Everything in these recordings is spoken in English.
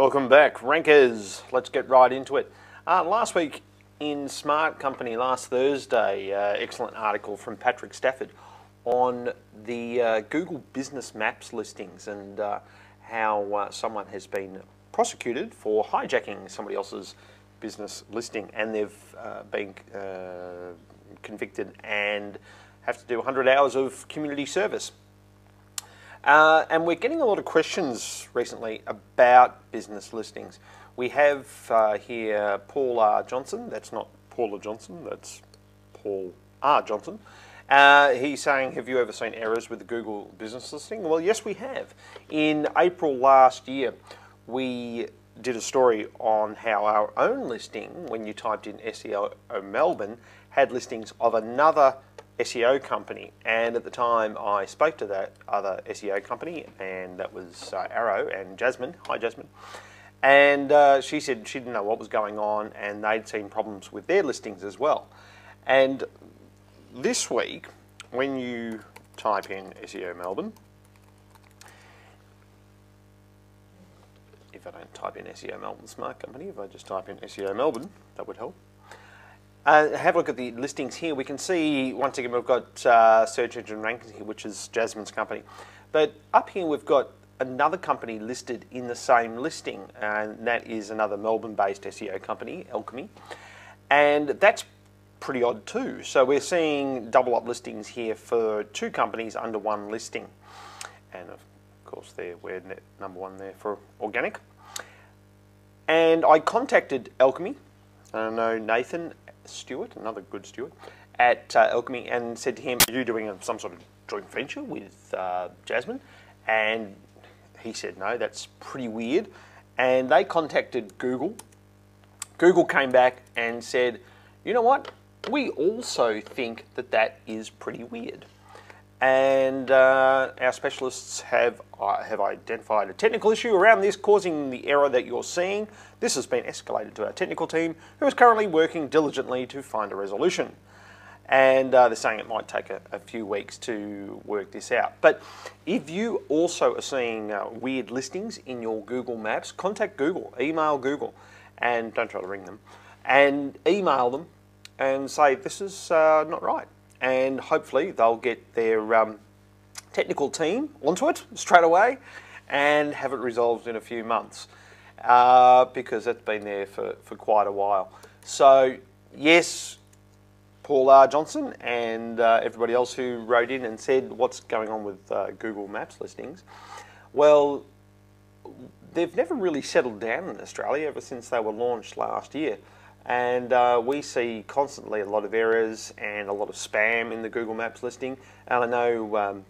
Welcome back, rankers. Let's get right into it. Last week in Smart Company, last Thursday, excellent article from Patrick Stafford on the Google Business Maps listings and how someone has been prosecuted for hijacking somebody else's business listing, and they've been convicted and have to do 100 hours of community service. And we're getting a lot of questions recently about business listings. We have here Paul R. Johnson. That's not Paula Johnson, that's Paul R. Johnson. He's saying, have you ever seen errors with the Google business listing? Well, yes, we have. In April last year, we did a story on how our own listing, when you typed in SEO Melbourne, had listings of another SEO company, and at the time I spoke to that other SEO company, and that was Arrow and Jasmine. Hi Jasmine. And she said she didn't know what was going on, and they'd seen problems with their listings as well. And this week, when you type in SEO Melbourne, if I don't type in SEO Melbourne Smart Company, if I just type in SEO Melbourne, that would help. Have a look at the listings here. We can see, once again, we've got search engine rankings here, which is Jasmine's company. But up here we've got another company listed in the same listing, and that is another Melbourne-based SEO company, Alchemy. And that's pretty odd too. So we're seeing double up listings here for two companies under one listing. And of course we're number one there for organic. And I contacted Alchemy. I know Nathan Stewart, another good Stewart, at Alchemy, and said to him, are you doing some sort of joint venture with Jasmine? And he said, no, that's pretty weird. And they contacted Google. Google came back and said, you know what? We also think that that is pretty weird. And our specialists have identified a technical issue around this causing the error that you're seeing. This has been escalated to our technical team, who is currently working diligently to find a resolution. And they're saying it might take a few weeks to work this out. But if you also are seeing weird listings in your Google Maps, contact Google, email Google, and don't try to ring them, and email them and say this is not right. And hopefully they'll get their technical team onto it straight away and have it resolved in a few months, because it's been there for quite a while. So yes, Paul R. Johnson and everybody else who wrote in and said what's going on with Google Maps listings. Well, they've never really settled down in Australia ever since they were launched last year. And we see constantly a lot of errors and a lot of spam in the Google Maps listing. And I know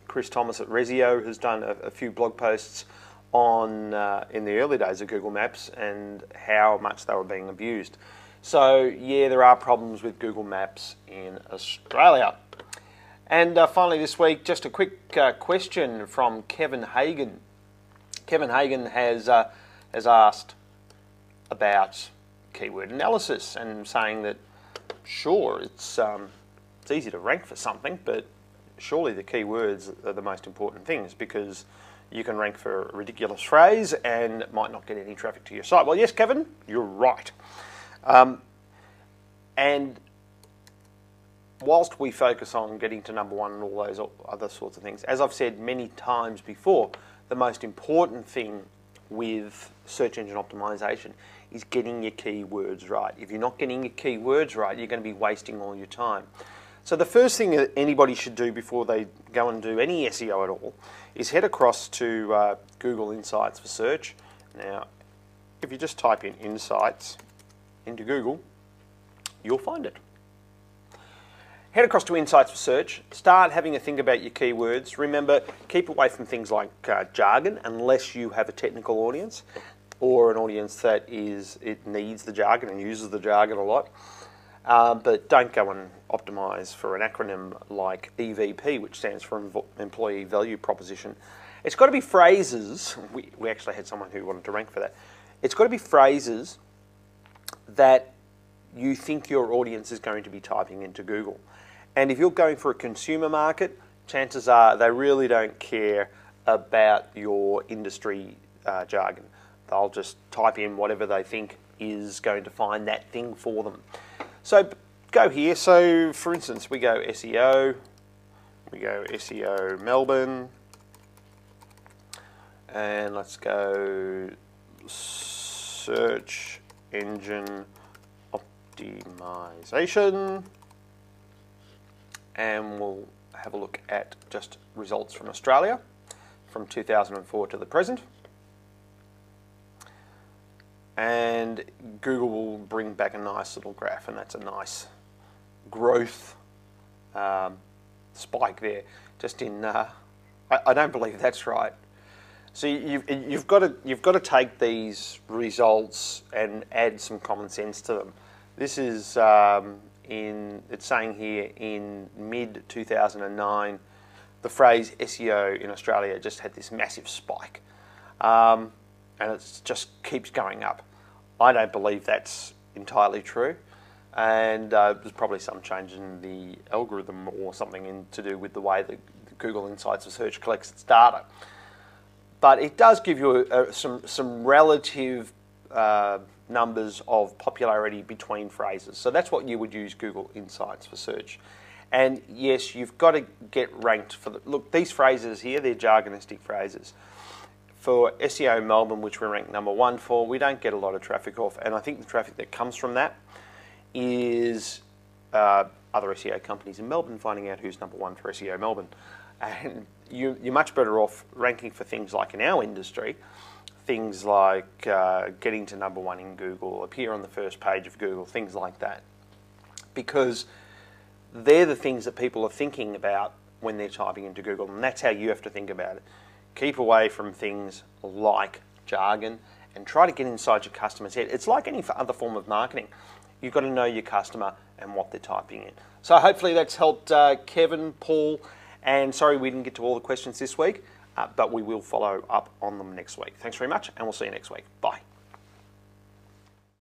Chris Thomas at Resio has done a few blog posts on in the early days of Google Maps and how much they were being abused. So yeah, there are problems with Google Maps in Australia. And finally this week, just a quick question from Kevin Hagan. Kevin Hagan has asked about keyword analysis and saying that sure, it's easy to rank for something, but surely the keywords are the most important things, because you can rank for a ridiculous phrase and it might not get any traffic to your site. Well, yes, Kevin, you're right. And whilst we focus on getting to number one and all those other sorts of things, as I've said many times before, the most important thing with search engine optimization is getting your keywords right. If you're not getting your keywords right, you're going to be wasting all your time. So the first thing that anybody should do before they go and do any SEO at all is head across to Google Insights for search. Now, if you just type in Insights into Google, you'll find it. Head across to Insights for search, start having a think about your keywords. Remember, keep away from things like jargon unless you have a technical audience or an audience that it needs the jargon and uses the jargon a lot. But don't go and optimize for an acronym like EVP, which stands for Employee Value Proposition. It's got to be phrases. We actually had someone who wanted to rank for that. It's got to be phrases that you think your audience is going to be typing into Google. And if you're going for a consumer market, chances are they really don't care about your industry jargon. they'll just type in whatever they think is going to find that thing for them. So go here. So for instance, we go SEO, we go SEO Melbourne, and let's go search engine optimization, and we'll have a look at just results from Australia from 2004 to the present. And Google will bring back a nice little graph, and that's a nice growth spike there. Just in, I don't believe that's right. So you've got to take these results and add some common sense to them. This is it's saying here in mid 2009, the phrase SEO in Australia just had this massive spike, and it just keeps going up. I don't believe that's entirely true, and there's probably some change in the algorithm or something to do with the way that Google Insights for Search collects its data. But it does give you some relative numbers of popularity between phrases. So that's what you would use Google Insights for Search. And yes, you've got to get ranked for look, these phrases here, they're jargonistic phrases. For SEO Melbourne, which we're ranked number 1 for, we don't get a lot of traffic off, and I think the traffic that comes from that is other SEO companies in Melbourne finding out who's number 1 for SEO Melbourne. And you're much better off ranking for things like in our industry, things like getting to number 1 in Google, appear on the first page of Google, things like that. Because they're the things that people are thinking about when they're typing into Google, and that's how you have to think about it. Keep away from things like jargon and try to get inside your customer's head. It's like any other form of marketing. You've got to know your customer and what they're typing in. So hopefully that's helped Kevin, Paul, and sorry we didn't get to all the questions this week, but we will follow up on them next week. Thanks very much, and we'll see you next week. Bye.